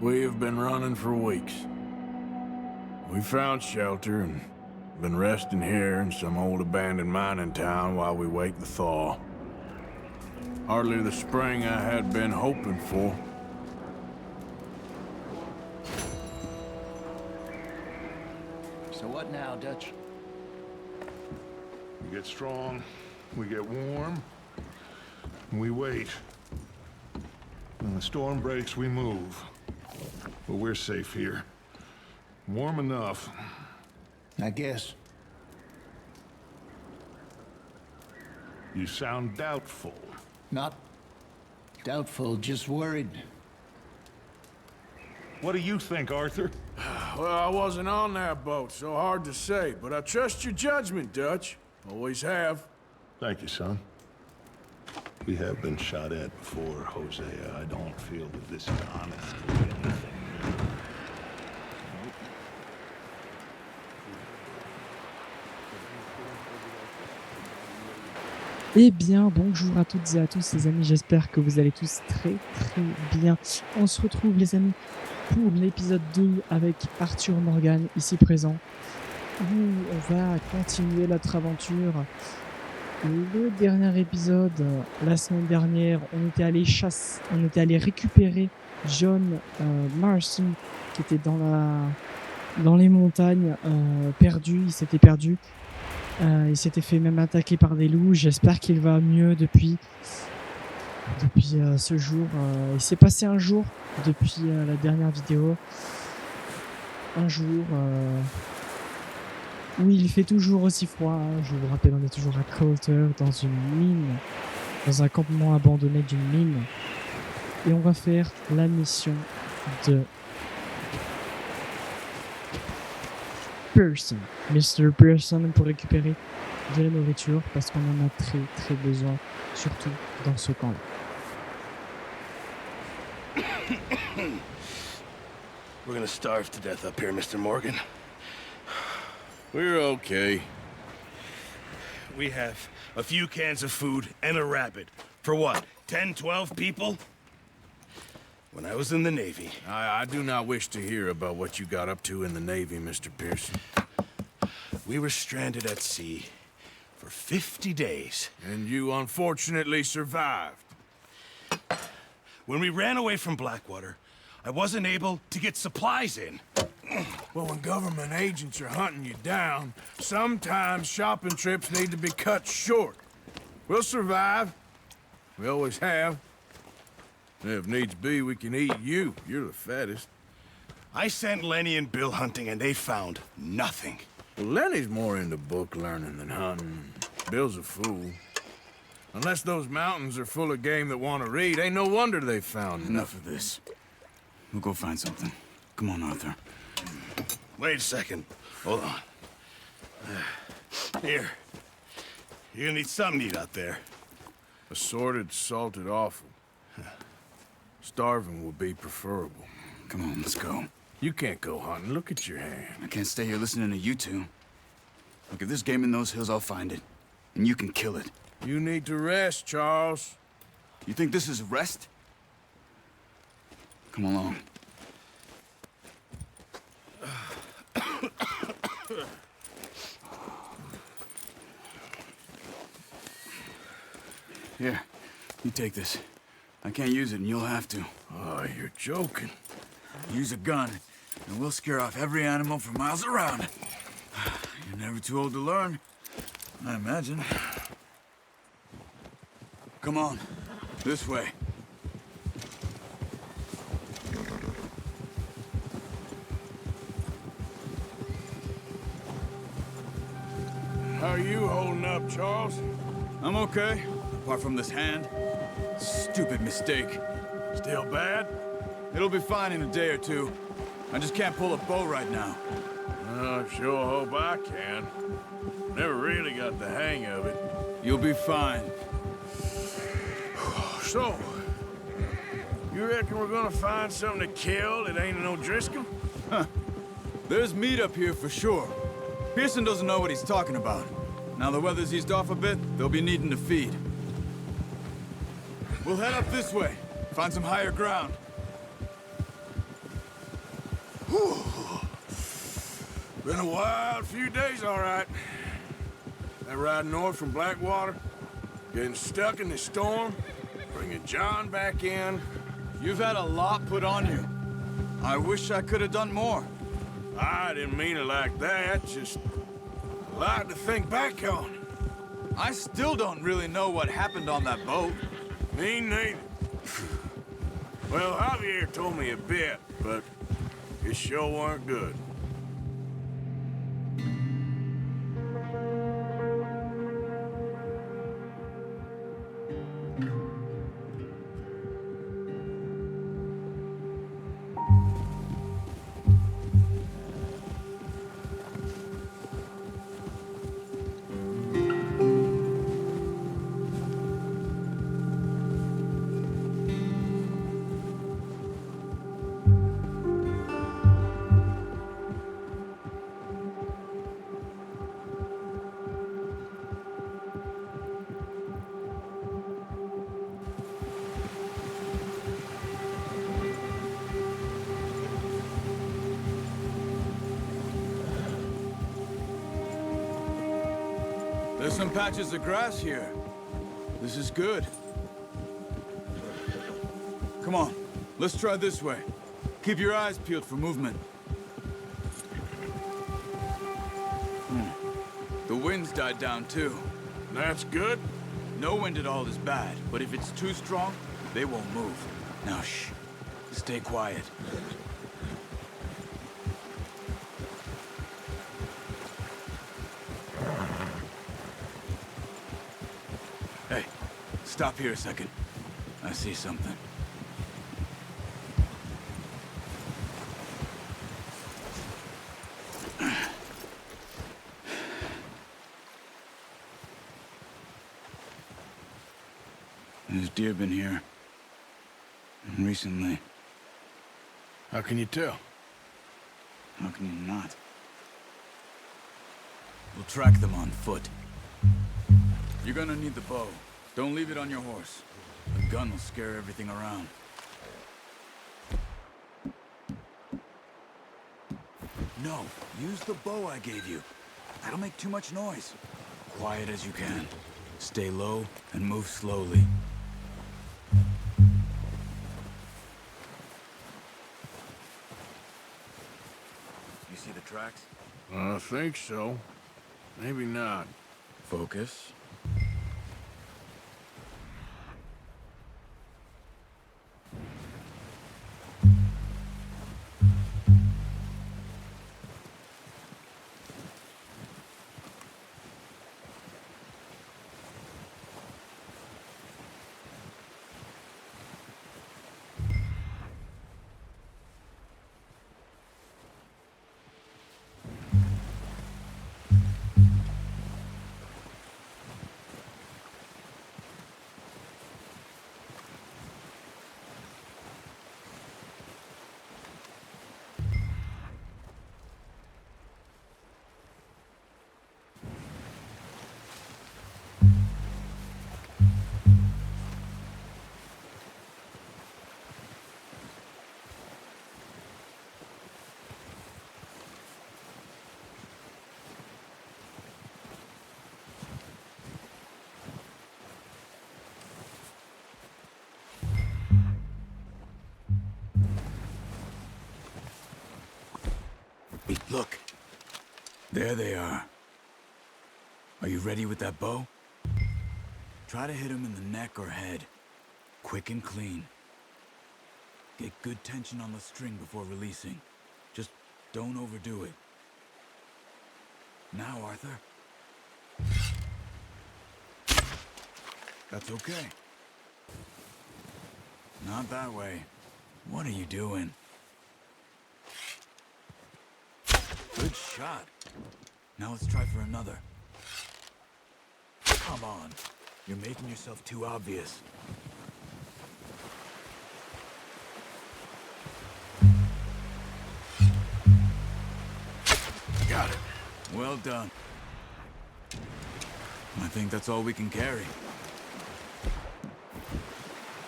We have been running for weeks. We found shelter and been resting here in some old abandoned mining town while we wait the thaw. Hardly the spring I had been hoping for. So what now, Dutch? We get strong, we get warm, and we wait. When the storm breaks, we move. But we're safe here. Warm enough. I guess. You sound doubtful. Not doubtful, just worried. What do you think, Arthur? Well, I wasn't on that boat, so hard to say, but I trust your judgment, Dutch. Always have. Thank you, son. We have been shot at before, Hosea. I don't feel that this is honestly anything. Eh bien, bonjour à toutes et à tous les amis, j'espère que vous allez tous très bien. On se retrouve les amis pour l'épisode 2 avec Arthur Morgan ici présent, où on va continuer notre aventure. Le dernier épisode, la semaine dernière, on était allé récupérer John Marston qui était dans les montagnes, perdu, il s'était perdu. Il s'était fait même attaquer par des loups. J'espère qu'il va mieux depuis ce jour. Il s'est passé un jour depuis la dernière vidéo. Un jour où il fait toujours aussi froid. Hein. Je vous rappelle, on est toujours à Coulter, dans une mine, dans un campement abandonné d'une mine. Et on va faire la mission de Mr. Pearson pour récupérer de la nourriture parce qu'on en a très besoin, surtout dans ce camp-là. We're gonna starve to death up here, Mr. Morgan. We're okay. We have a few cans of food and a rabbit. For what, 10, 12 people? When I was in the Navy... I do not wish to hear about what you got up to in the Navy, Mr. Pearson. We were stranded at sea for 50 days. And you unfortunately survived. When we ran away from Blackwater, I wasn't able to get supplies in. Well, when government agents are hunting you down, sometimes shopping trips need to be cut short. We'll survive. We always have. And if needs be, we can eat you. You're the fattest. I sent Lenny and Bill hunting, and they found nothing. Well, Lenny's more into book learning than hunting. Bill's a fool. Unless those mountains are full of game that want to read, ain't no wonder they found Enough of this. We'll go find something. Come on, Arthur. Wait a second. Hold on. Here. You're gonna need something to eat out there. Assorted, salted offal. Starving will be preferable. Come on, let's go. You can't go hunting. Look at your hand. I can't stay here listening to you two. Look, if there's game in those hills, I'll find it. And you can kill it. You need to rest, Charles. You think this is rest? Come along. Here, you take this. I can't use it, and you'll have to. Oh, you're joking. Use a gun, and we'll scare off every animal for miles around. You're never too old to learn, I imagine. Come on, this way. How are you holding up, Charles? I'm okay, apart from this hand. Stupid mistake. Still bad? It'll be fine in a day or two. I just can't pull a bow right now. I sure hope I can. Never really got the hang of it. You'll be fine. So, you reckon we're gonna find something to kill that ain't no Driscoll? Huh. There's meat up here for sure. Pearson doesn't know what he's talking about. Now the weather's eased off a bit, they'll be needing to feed. We'll head up this way. Find some higher ground. Been a wild few days, all right. That ride north from Blackwater, getting stuck in the storm, bringing John back in. You've had a lot put on you. I wish I could have done more. I didn't mean it like that, just a lot to think back on. I still don't really know what happened on that boat. Me neither. Well, Javier told me a bit, but it sure weren't good. There's some patches of grass here. This is good. Come on, let's try this way. Keep your eyes peeled for movement. The wind's died down too. That's good. No wind at all is bad, but if it's too strong, they won't move. Now shh, stay quiet. Hey, stop here a second. I see something. There's deer been here. Recently. How can you tell? How can you not? We'll track them on foot. You're gonna need the bow. Don't leave it on your horse. The gun will scare everything around. No, use the bow I gave you. That'll make too much noise. Quiet as you can. Stay low and move slowly. You see the tracks? I think so. Maybe not. Focus. Look. There they are. Are you ready with that bow? Try to hit him in the neck or head. Quick and clean. Get good tension on the string before releasing. Just don't overdo it. Now, Arthur. That's okay. Not that way. What are you doing? Good shot. Now let's try for another. Come on. You're making yourself too obvious. Got it. Well done. I think that's all we can carry.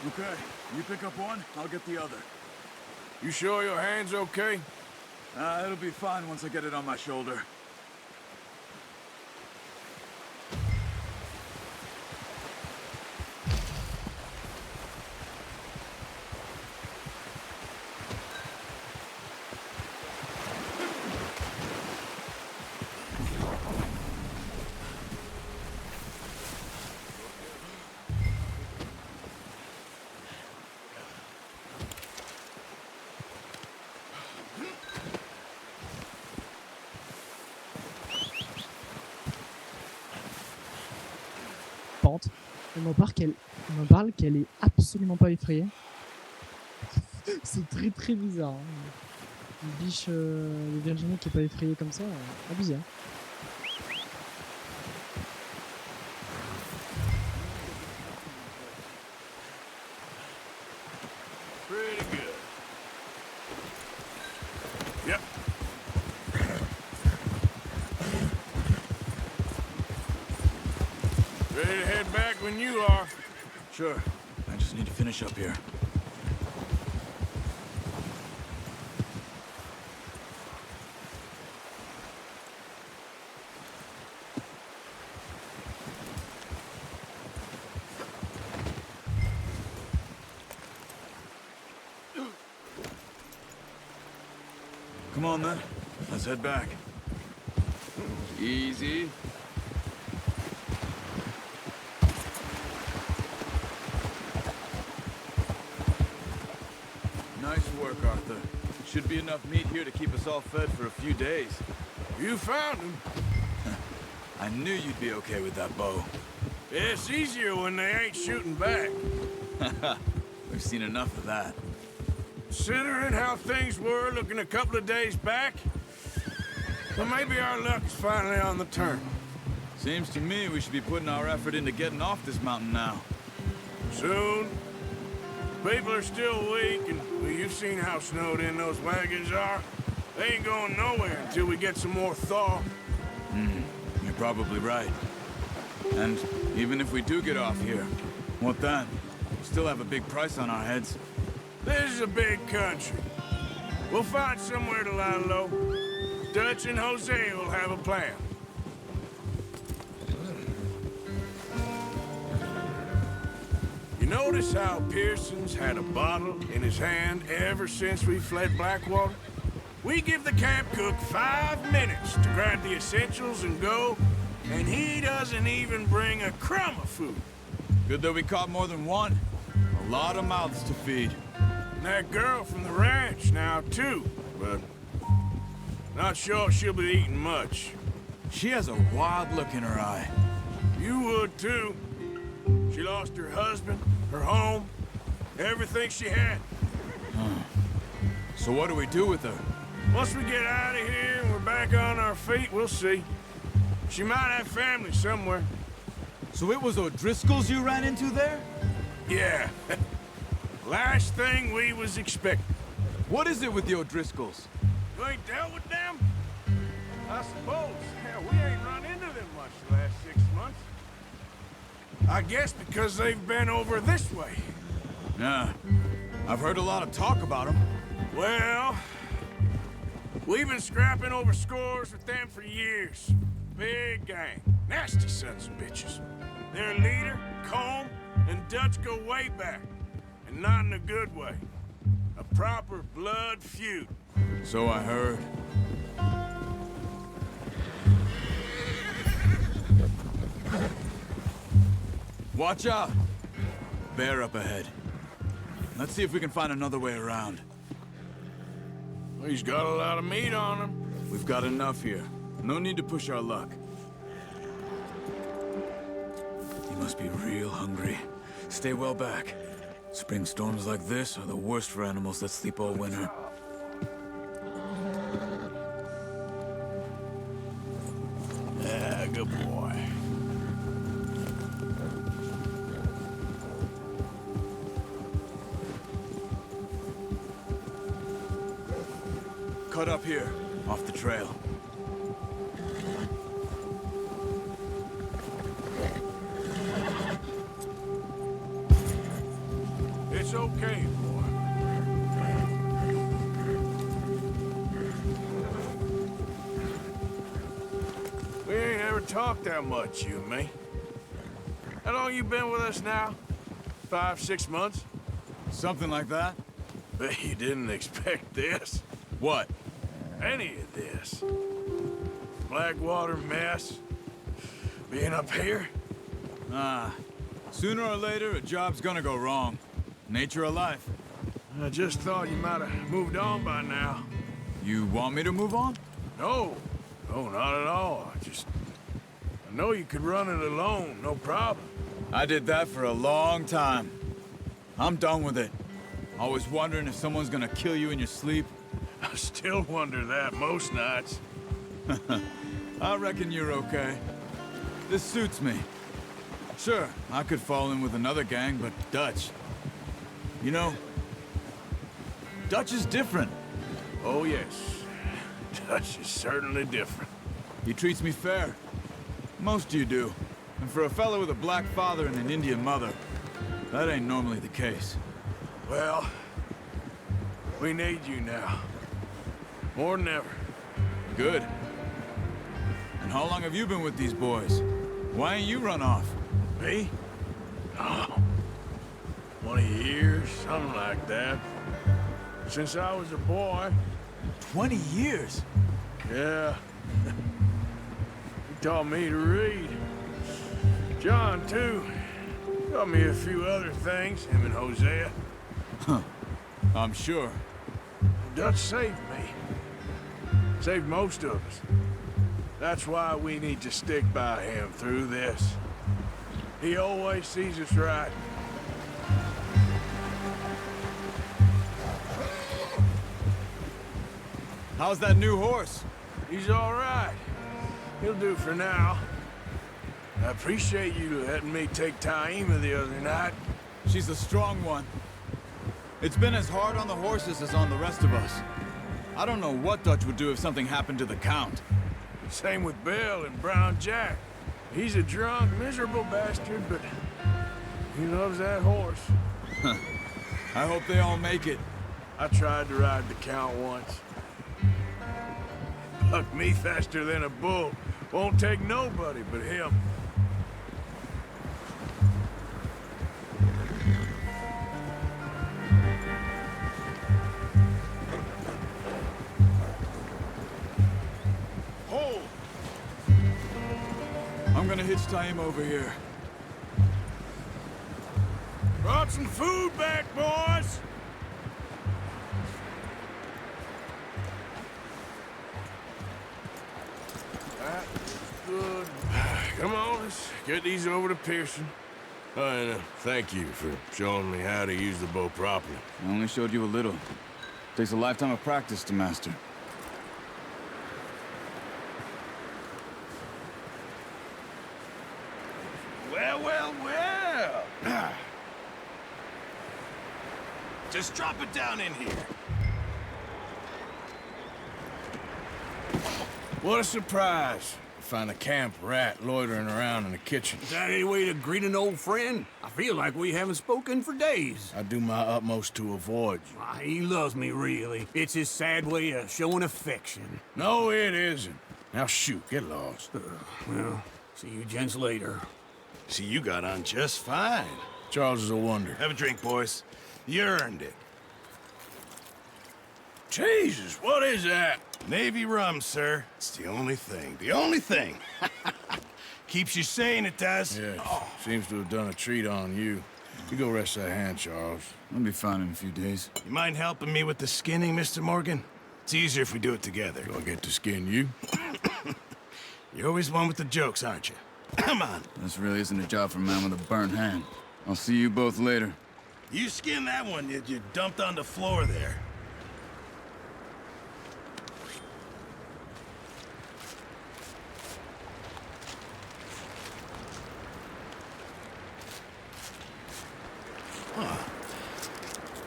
Okay, you pick up one, I'll get the other. You sure your hand's okay? It'll be fine once I get it on my shoulder. Pente. On me parle qu'elle est absolument pas effrayée. C'est très très bizarre. Hein. Une biche de Virginie qui est pas effrayée comme ça, abusé. Hein. Pretty good. Yep. Ready to head back when you are. Sure. I just need to finish up here. Come on then. Let's head back. Easy. Nice work, Arthur. Should be enough meat here to keep us all fed for a few days. You found him. I knew you'd be okay with that bow. It's easier when they ain't shooting back. We've seen enough of that. Considering how things were looking a couple of days back, well, maybe our luck is finally on the turn. Seems to me we should be putting our effort into getting off this mountain now. Soon. People are still weak, and well, you've seen how snowed in those wagons are. They ain't going nowhere until we get some more thaw. You're probably right. And even if we do get off here, what then? We still have a big price on our heads. This is a big country. We'll find somewhere to lie low. Dutch and Jose will have a plan. You notice how Pearson's had a bottle in his hand ever since we fled Blackwater? We give the camp cook 5 minutes to grab the essentials and go, and he doesn't even bring a crumb of food. Good that we caught more than one. A lot of mouths to feed. And that girl from the ranch now, too, but not sure she'll be eating much. She has a wild look in her eye. You would, too. She lost her husband, her home, everything she had. So what do we do with her? Once we get out of here and we're back on our feet, we'll see. She might have family somewhere. So it was O'Driscoll's you ran into there? Yeah. Last thing we was expecting. What is it with the O'Driscolls? You ain't dealt with them? I suppose. Hell, we ain't run into them much the last 6 months. I guess because they've been over this way. Yeah. I've heard a lot of talk about them. Well, we've been scrapping over scores with them for years. Big gang. Nasty sons of bitches. Their leader, Combe, and Dutch go way back. And not in a good way. A proper blood feud. So I heard. Watch out! Bear up ahead. Let's see if we can find another way around. He's got a lot of meat on him. We've got enough here. No need to push our luck. He must be real hungry. Stay well back. Spring storms like this are the worst for animals that sleep all winter. Yeah, good boy. Cut up here, off the trail. It's okay, boy. talk that much, you and me. How long you been with us now? 5, 6 months? Something like that? Bet you didn't expect this. What? Any of this. Blackwater mess. Being up here? Sooner or later, a job's gonna go wrong. Nature of life. I just thought you might have moved on by now. You want me to move on? No. No, not at all. I know you could run it alone, no problem. I did that for a long time. I'm done with it. Always wondering if someone's gonna kill you in your sleep. I still wonder that most nights. I reckon you're okay. This suits me. Sure, I could fall in with another gang, but Dutch... You know, Dutch is different. Oh, yes. Dutch is certainly different. He treats me fair. Most you do. And for a fellow with a black father and an Indian mother, that ain't normally the case. Well, we need you now. More than ever. Good. And how long have you been with these boys? Why ain't you run off? Me? Oh, 20 years, something like that. Since I was a boy. 20 years? Yeah. He taught me to read. John, too. Taught me a few other things, him and Hosea. Huh. I'm sure. Dutch saved me. Saved most of us. That's why we need to stick by him through this. He always sees us right. How's that new horse? He's all right. He'll do for now. I appreciate you letting me take Taima the other night. She's a strong one. It's been as hard on the horses as on the rest of us. I don't know what Dutch would do if something happened to the Count. Same with Bill and Brown Jack. He's a drunk, miserable bastard, but he loves that horse. I hope they all make it. I tried to ride the Count once. Bucked me faster than a bull. Won't take nobody but him. Hold! I'm gonna hitch Taima over here. Brought some food back, boys! That is good. Come on, let's get these over to Pearson. Oh, and thank you for showing me how to use the bow properly. I only showed you a little. Takes a lifetime of practice to master. Well, well, well. Just drop it down in here. What a surprise. Find a camp rat loitering around in the kitchen. Is that any way to greet an old friend? I feel like we haven't spoken for days. I do my utmost to avoid you. He loves me, really. It's his sad way of showing affection. No, it isn't. Now shoot, get lost. Well, see you gents later. See, you got on just fine. Charles is a wonder. Have a drink, boys. You earned it. Jesus, what is that? Navy rum, sir. It's the only thing. The only thing. Keeps you sane, it does. Yes, seems to have done a treat on you. You go rest that hand, Charles. I'll be fine in a few days. You mind helping me with the skinning, Mr. Morgan? It's easier if we do it together. Do I get to skin you? You're always one with the jokes, aren't you? Come on. This really isn't a job for a man with a burnt hand. I'll see you both later. You skinned that one that you dumped on the floor there.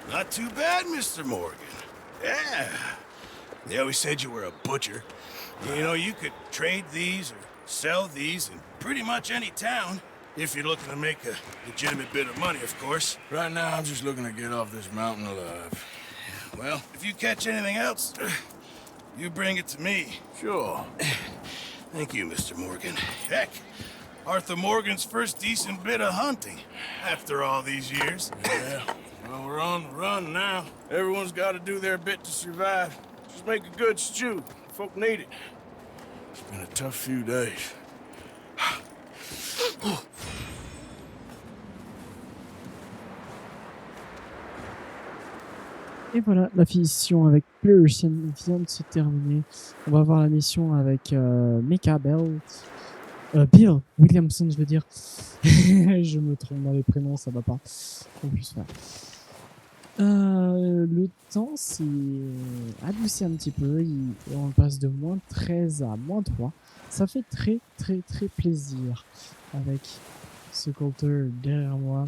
Not too bad, Mr. Morgan. Yeah. They always said you were a butcher. You know, you could trade these or sell these in pretty much any town. If you're looking to make a legitimate bit of money, of course. Right now, I'm just looking to get off this mountain alive. Well, if you catch anything else, you bring it to me. Sure. Thank you, Mr. Morgan. Heck, Arthur Morgan's first decent bit of hunting after all these years. Yeah, well, we're on the run now. Everyone's got to do their bit to survive. Just make a good stew. Folk need it. It's been a tough few days. Et voilà, la mission avec Pearson vient de se terminer. On va voir la mission avec Bill Williamson, je veux dire. Je me trompe dans les prénoms, ça va pas. En plus, ouais. Le temps s'est adouci un petit peu et on passe de -13 à -3. Ça fait très plaisir avec ce coulter derrière moi.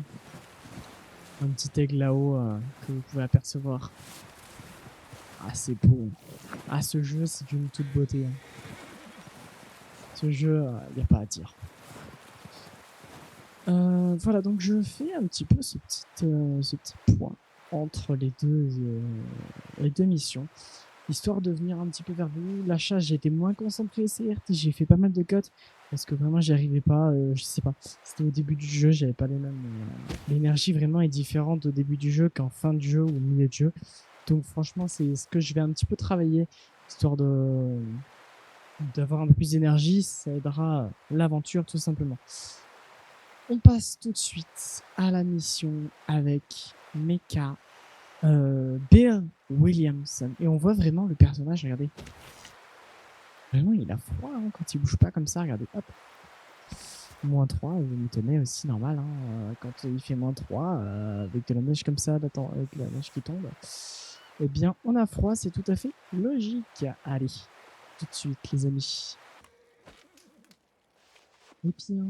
Un petit aigle là-haut que vous pouvez apercevoir. Ah, c'est beau. Ah, ce jeu, c'est d'une toute beauté. Ce jeu, il n'y a pas à dire. Voilà, donc je fais un petit peu ce petit point entre les deux missions, histoire de venir un petit peu vers vous. La chasse, j'ai été moins concentré, certes, j'ai fait pas mal de cuts, parce que vraiment j'y arrivais pas, je sais pas, c'était au début du jeu, j'avais pas les mêmes... l'énergie vraiment est différente au début du jeu qu'en fin de jeu ou au milieu de jeu, donc franchement c'est ce que je vais un petit peu travailler, histoire d'avoir un peu plus d'énergie, ça aidera l'aventure tout simplement. On passe tout de suite à la mission avec Bill Williamson. Et on voit vraiment le personnage, regardez. Vraiment, il a froid quand il bouge pas comme ça, regardez, hop. -3, vous me tenez aussi normal, quand il fait -3, avec de la neige comme ça, avec de la neige qui tombe. Eh bien, on a froid, c'est tout à fait logique. Allez, tout de suite, les amis. Et bien,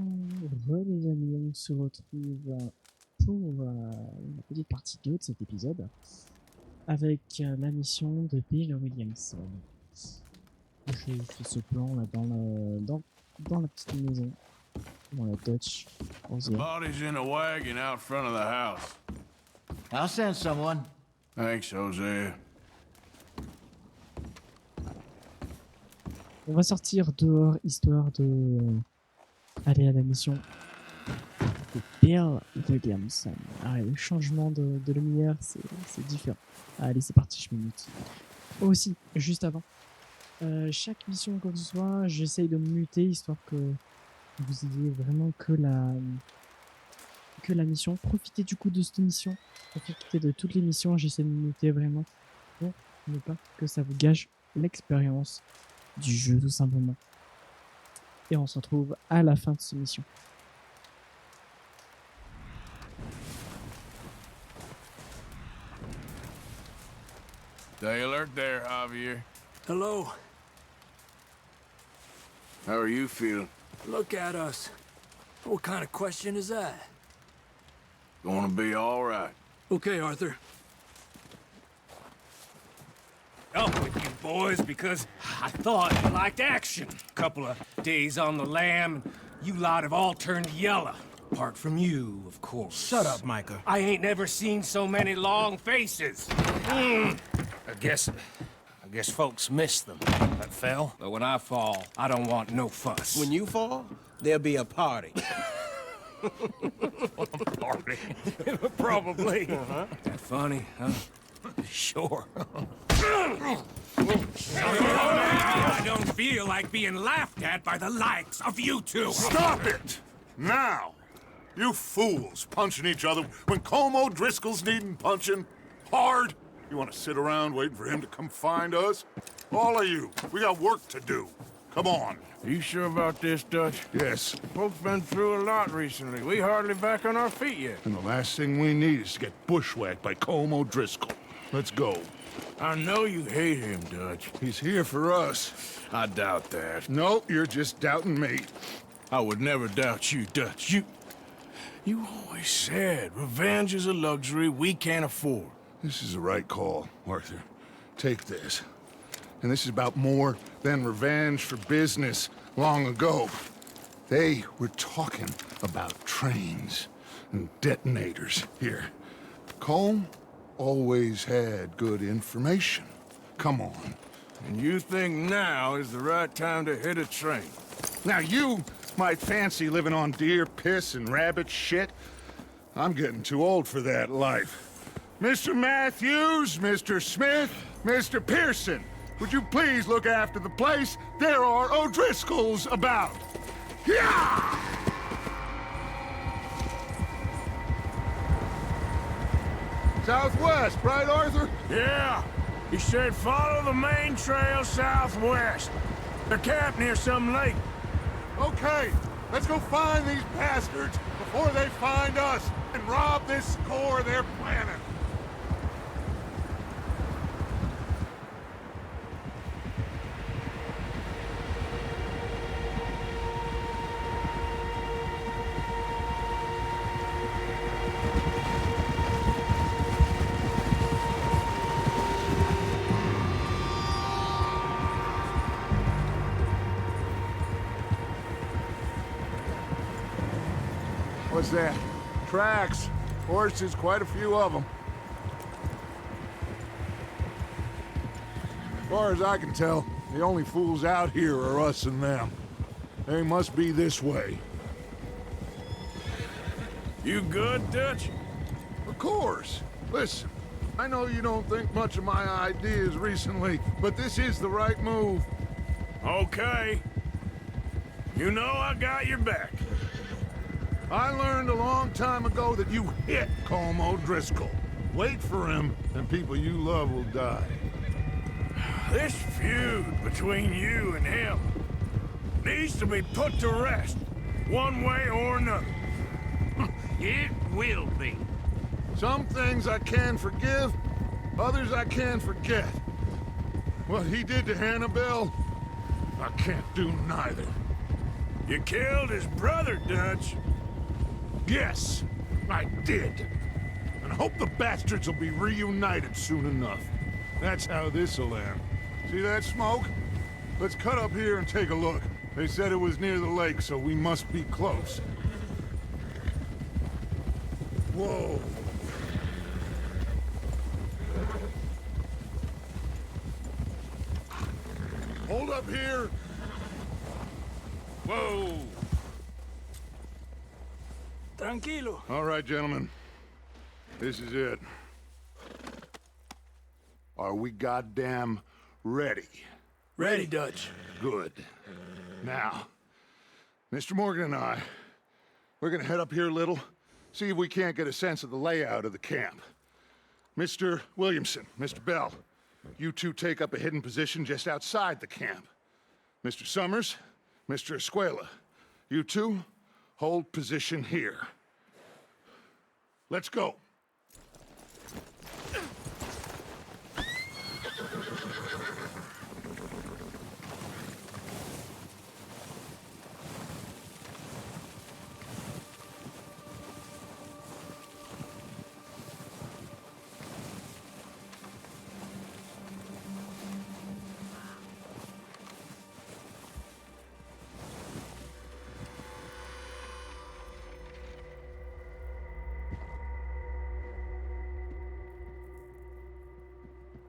les amis, on se retrouve pour une petite partie 2 de cet épisode avec la mission de Bill Williamson. Je fais ce plan là dans la petite maison, dans la Dutch. The body's in a wagon out front of the house. I'll send someone. Thanks, Jose. On va sortir dehors histoire de aller à la mission de Bill Williamson. Ah, le changement de lumière, c'est différent. Allez, c'est parti, je m'émute. Aussi, juste avant, chaque mission, quoi que ce soit, j'essaye de me muter histoire que vous ayez vraiment que la mission. Profitez du coup de cette mission, profitez de toutes les missions, j'essaie de me muter vraiment pour ne pas que ça vous gâche l'expérience du jeu tout simplement. Et on se retrouve à la fin de cette mission. Stay alert there, Javier. Hello. How are you feeling? Look at us. What kind of question is that? Gonna be all right. Okay, Arthur. Up with you boys because I thought you liked action. Couple of days on the lam, you lot have all turned yellow. Apart from you, of course. Shut up, Micah. I ain't never seen so many long faces. I guess folks miss them. That fell. But when I fall, I don't want no fuss. When you fall, there'll be a party. Party. Probably. That funny, huh? Sure. I don't feel like being laughed at by the likes of you two. Stop it! Now! You fools punching each other when Como Driscoll's needing punching. Hard? You want to sit around waiting for him to come find us? All of you, we got work to do. Come on. Are you sure about this, Dutch? Yes, Folks been through a lot recently. We hardly back on our feet yet. and the last thing we need is to get bushwhacked by Como Driscoll. Let's go. I know you hate him, Dutch. He's here for us. I doubt that. No, you're just doubting me. I would never doubt you, Dutch. You always said revenge is a luxury we can't afford. This is the right call, Arthur. Take this. And this is about more than revenge for business long ago. They were talking about trains and detonators here. Colm always had good information. Come on. And you think now is the right time to hit a train? Now you might fancy living on deer piss and rabbit shit. I'm getting too old for that life. Mr. Matthews, Mr. Smith, Mr. Pearson, would you please look after the place? There are O'Driscolls about. Yeah! Southwest, right, Arthur? Yeah. He said follow the main trail southwest. They're camped near some lake. Okay, let's go find these bastards before they find us and rob this core they're planning. What's that? Tracks. Horses, quite a few of them. As far as I can tell, the only fools out here are us and them. They must be this way. You good, Dutch? Of course. Listen, I know you don't think much of my ideas recently, but this is the right move. Okay. You know I got your back. I learned a long time ago that you hit Colm O'Driscoll. Wait for him, and people you love will die. This feud between you and him needs to be put to rest, one way or another. It will be. Some things I can forgive, others I can forget. What he did to Hannibal, I can't do neither. You killed his brother, Dutch. Yes, I did. And I hope the bastards will be reunited soon enough. That's how this'll end. See that smoke? Let's cut up here and take a look. They said it was near the lake, so we must be close. Whoa. Hold up here. Whoa. Tranquilo. All right, gentlemen. This is it. Are we goddamn ready? Ready, Dutch. Good. Now, Mr. Morgan and I, we're gonna head up here a little, see if we can't get a sense of the layout of the camp. Mr. Williamson, Mr. Bell, you two take up a hidden position just outside the camp. Mr. Summers, Mr. Escuela, you two hold position here. Let's go.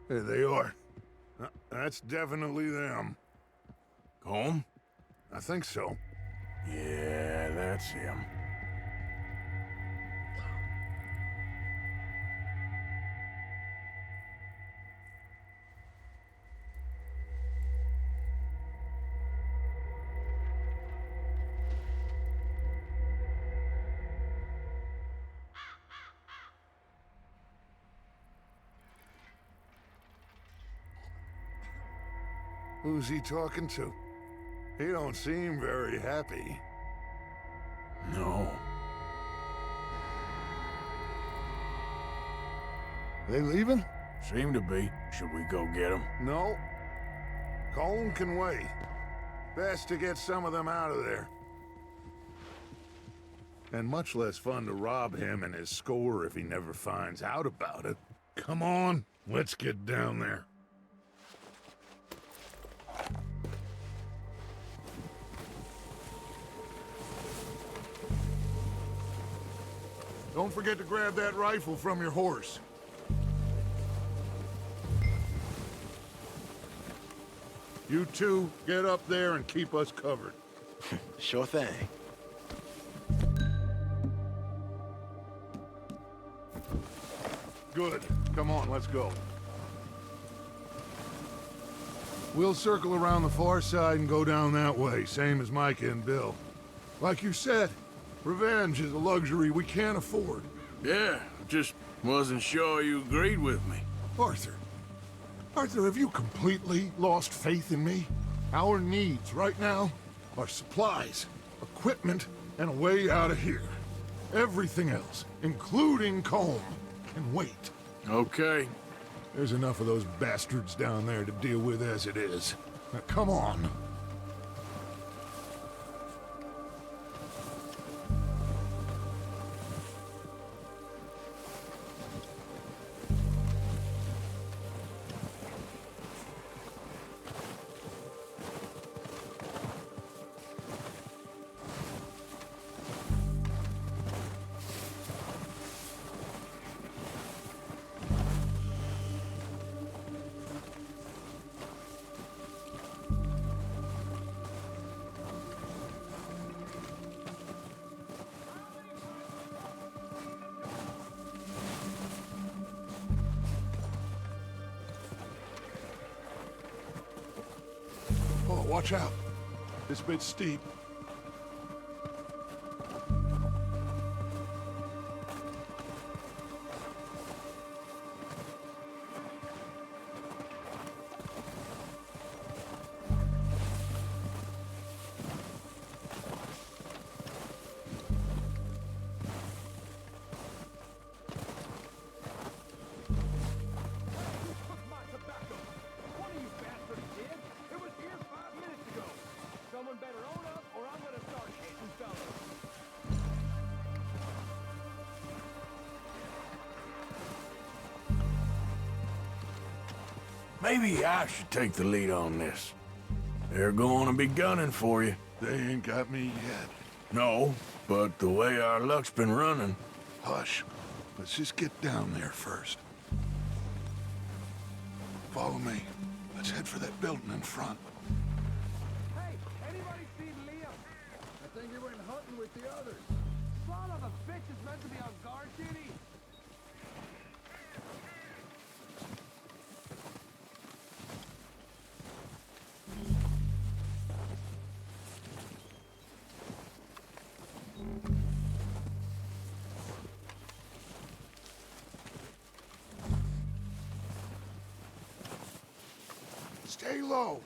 There they are. That's definitely them. Home? I think so. Yeah, that's him. Who's he talking to? He don't seem very happy. No. They leaving? Seem to be. Should we go get him? No. Colm can wait. Best to get some of them out of there. And much less fun to rob him and his score if he never finds out about it. Come on, let's get down there. Don't forget to grab that rifle from your horse. You two, get up there and keep us covered. Sure thing. Good. Come on, let's go. We'll circle around the far side and go down that way, same as Micah and Bill. Like you said, revenge is a luxury we can't afford. Yeah, just wasn't sure you agreed with me. Arthur. Arthur, have you completely lost faith in me? Our needs right now are supplies, equipment, and a way out of here. Everything else, including Combe, can wait. Okay. There's enough of those bastards down there to deal with as it is. Now, come on. Oh, watch out. This bit's steep. Maybe I should take the lead on this. They're going to be gunning for you. They ain't got me yet. No, but the way our luck's been running... Hush. Let's just get down there first. Follow me. Let's head for that building in front. Hey, anybody seen Liam? I think he went hunting with the others. Son of a bitch is meant to be on guard duty. Stay low.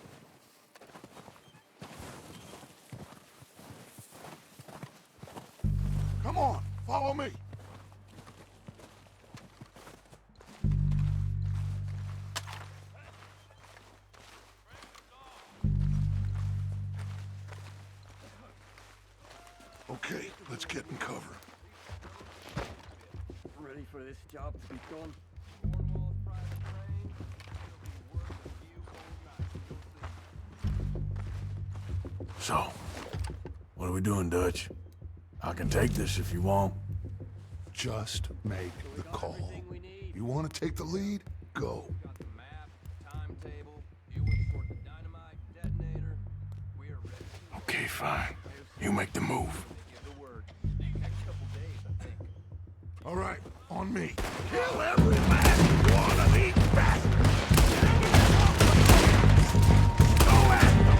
Come on, follow me. Okay, let's get in cover. Ready for this job to be done? So, what are we doing, Dutch? I can take this if you want. Just make the call. You want to take the lead? Go. Got the map, timetable, you would sort the dynamite, detonator. We are ready. Okay, fine. You make the move. Give the word. Next couple days, I think. All right, on me. Kill every last one of these bastards! Go at them!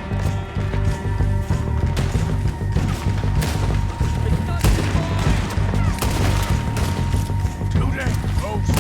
Too damn close.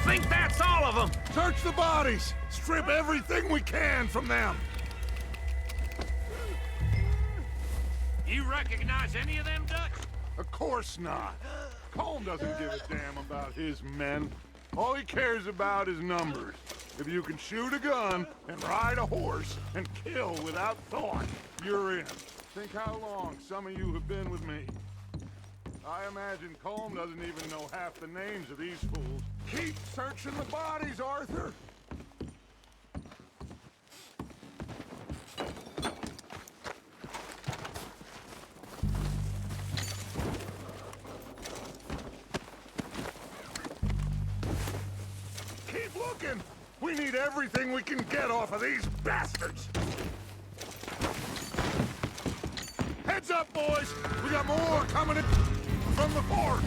think that's all of them? Search the bodies! Strip everything we can from them! You recognize any of them, Dutch? Of course not. Colm doesn't give a damn about his men. All he cares about is numbers. If you can shoot a gun and ride a horse and kill without thought, you're in. Think how long some of you have been with me. I imagine Colm doesn't even know half the names of these fools. Keep searching the bodies, Arthur! Keep looking! We need everything we can get off of these bastards! Heads up, boys! We got more coming in from the fort!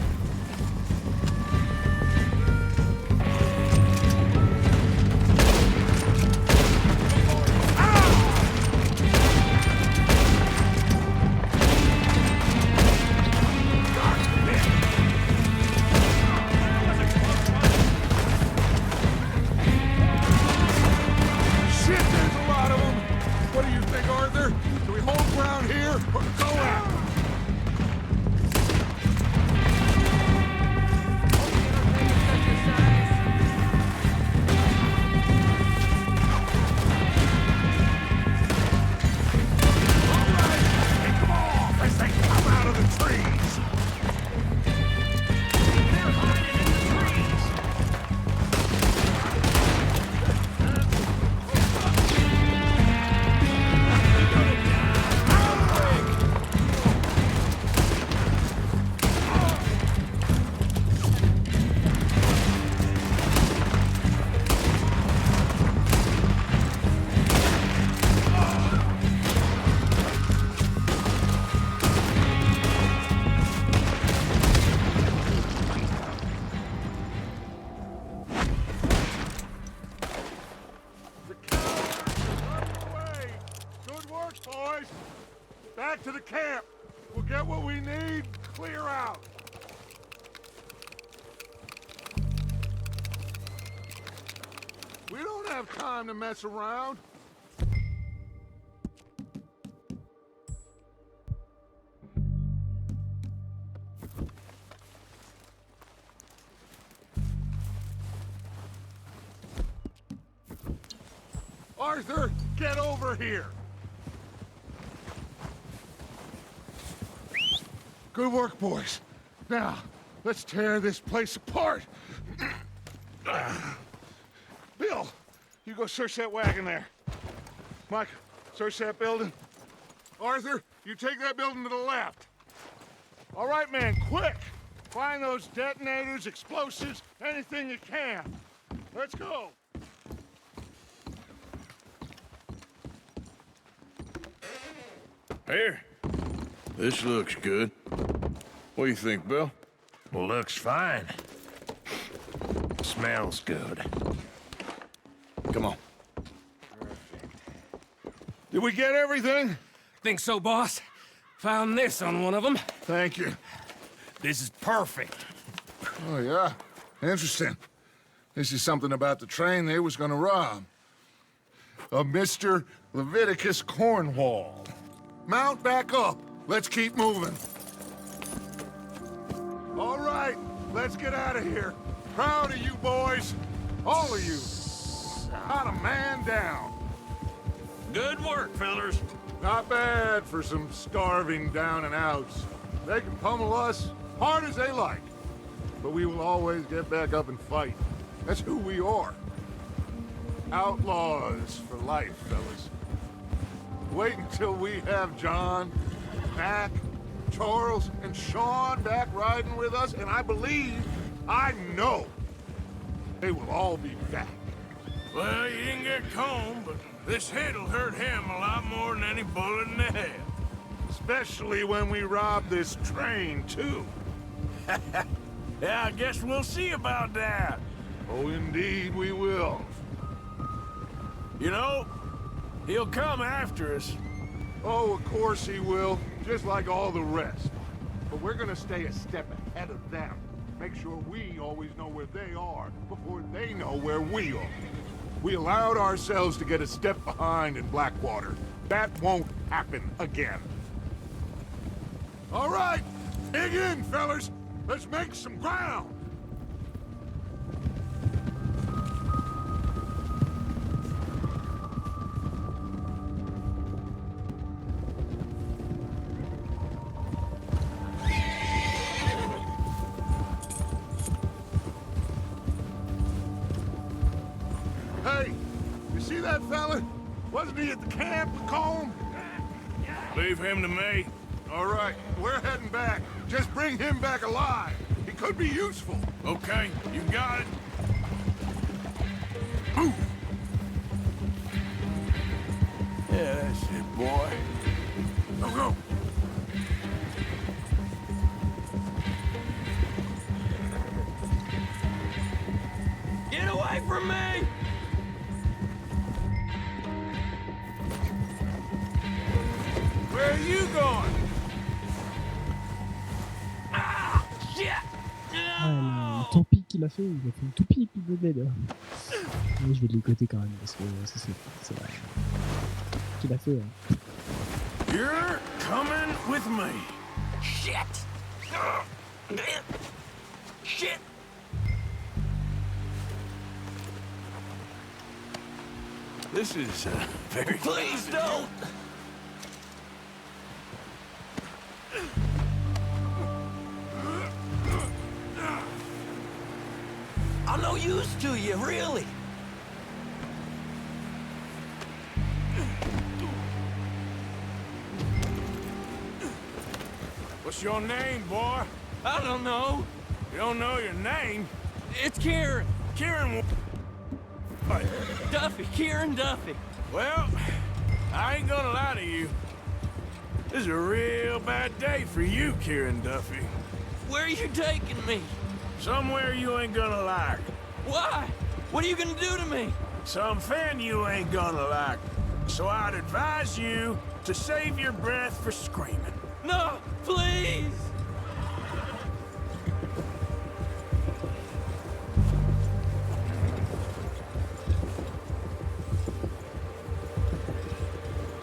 Boys, back to the camp. We'll get what we need, clear out. We don't have time to mess around. Arthur, get over here. Good work, boys. Now, let's tear this place apart. Bill, you go search that wagon there. Mike, search that building. Arthur, you take that building to the left. All right, man, quick. Find those detonators, explosives, anything you can. Let's go. Here. This looks good. What do you think, Bill? Looks fine. Smells good. Come on. Did we get everything? Think so, boss. Found this on one of them. Thank you. This is perfect. Oh, yeah? Interesting. This is something about the train they was gonna rob. A Mr. Leviticus Cornwall. Mount back up. Let's keep moving. All right, let's get out of here. Proud of you boys. All of you. Not a man down. Good work, fellers. Not bad for some starving down and outs. They can pummel us hard as they like. But we will always get back up and fight. That's who we are. Outlaws for life, fellas. Wait until we have John, Mac, Charles, and Sean back riding with us, and I believe, I know, they will all be back. Well, you didn't get Colm, but this hit'll hurt him a lot more than any bullet in the head. Especially when we rob this train, too. Yeah, I guess we'll see about that. Oh, indeed we will. You know, he'll come after us. Oh, of course he will, just like all the rest. But we're gonna stay a step ahead of them. make sure we always know where they are before they know where we are. We allowed ourselves to get a step behind in Blackwater. That won't happen again. All right, dig in, fellas. Let's make some ground. Hey, you see that fella? Wasn't he at the camp with Colm? Leave him to me. All right, we're heading back. Just bring him back alive. He could be useful. Okay, you got it. Move. Yeah, that's it, boy. Go, go. Get away from me! Where are you going? Ah! Shit! Ah, le toupie qu'il a fait une toupie puis de dead. Mais je vais de l'écouter quand même parce que ça c'est qu'il a fait. You're coming with me. Shit! Shit! This is very... Please don't! I'm no use to you, really. What's your name, boy? I don't know. You don't know your name? It's Kieran. Kieran... What? Duffy. Kieran Duffy. Well, I ain't gonna lie to you. This is a real bad day for you, Kieran Duffy. Where are you taking me? Somewhere you ain't gonna like. Why? What are you gonna do to me? Something you ain't gonna like. So I'd advise you to save your breath for screaming. No, please!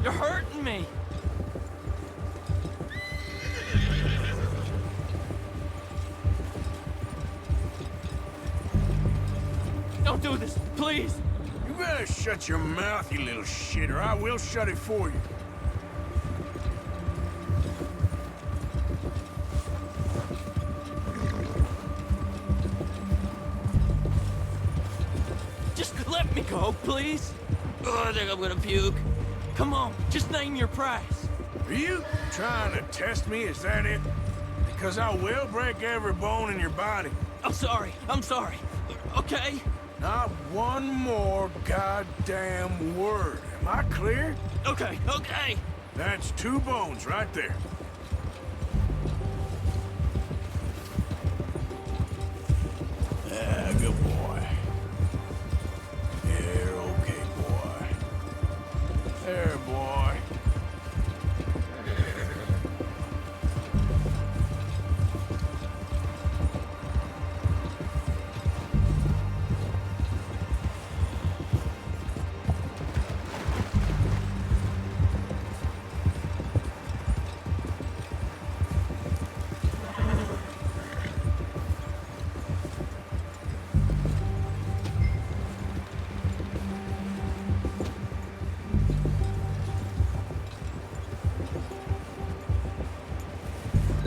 You're hurting me. Don't do this, please. You better shut your mouth, you little shit, or I will shut it for you. Just let me go, please. Oh, I think I'm gonna puke. Come on, just name your price. Are you trying to test me? Is that it? Because I will break every bone in your body. I'm sorry. Okay? Not one more goddamn word. Am I clear? Okay. That's 2 bones right there. Ah, good boy. You're okay, boy. There, boy.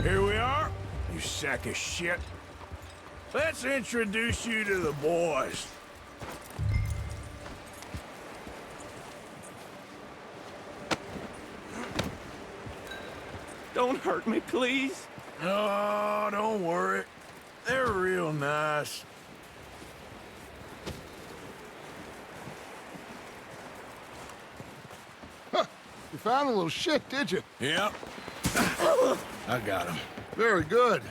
Here we are, you sack of shit. Let's introduce you to the boys. Don't hurt me, please. Oh, don't worry. They're real nice. Huh. You found a little shit, did you? Yep. I got him. Very good.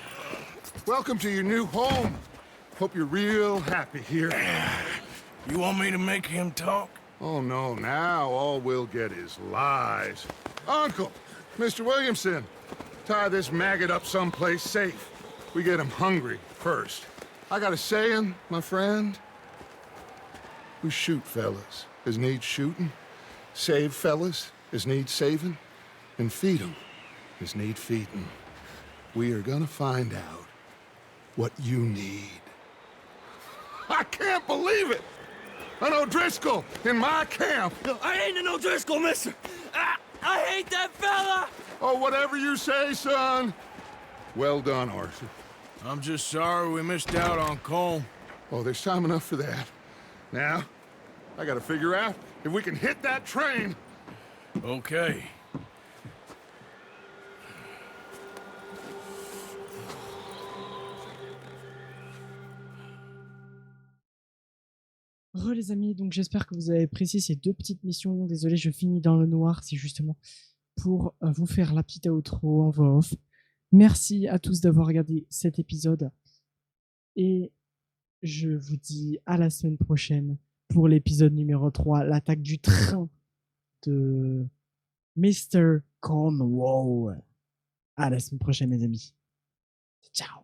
Welcome to your new home. Hope you're real happy here. You want me to make him talk? Oh, no, now all we'll get is lies. Uncle, Mr. Williamson, tie this maggot up someplace safe. we get them hungry first. I got a saying, my friend. We shoot fellas as need shooting, save fellas as need saving, and feed them as need feeding. We are gonna find out what you need. I can't believe it! An O'Driscoll in my camp! No, I ain't an O'Driscoll, mister! I hate that fella! Oh, whatever you say, son. Well done, Arthur. I'm just sorry we missed out on Colm. Oh, there's time enough for that. Now, I gotta figure out if we can hit that train. Okay. Les amis, donc j'espère que vous avez apprécié ces 2 petites missions. Désolé, je finis dans le noir, c'est justement pour vous faire la petite outro en voix off. Merci à tous d'avoir regardé cet épisode et je vous dis à la semaine prochaine pour l'épisode numéro 3, l'attaque du train de Mr. Cornwall. À la semaine prochaine, mes amis. Ciao.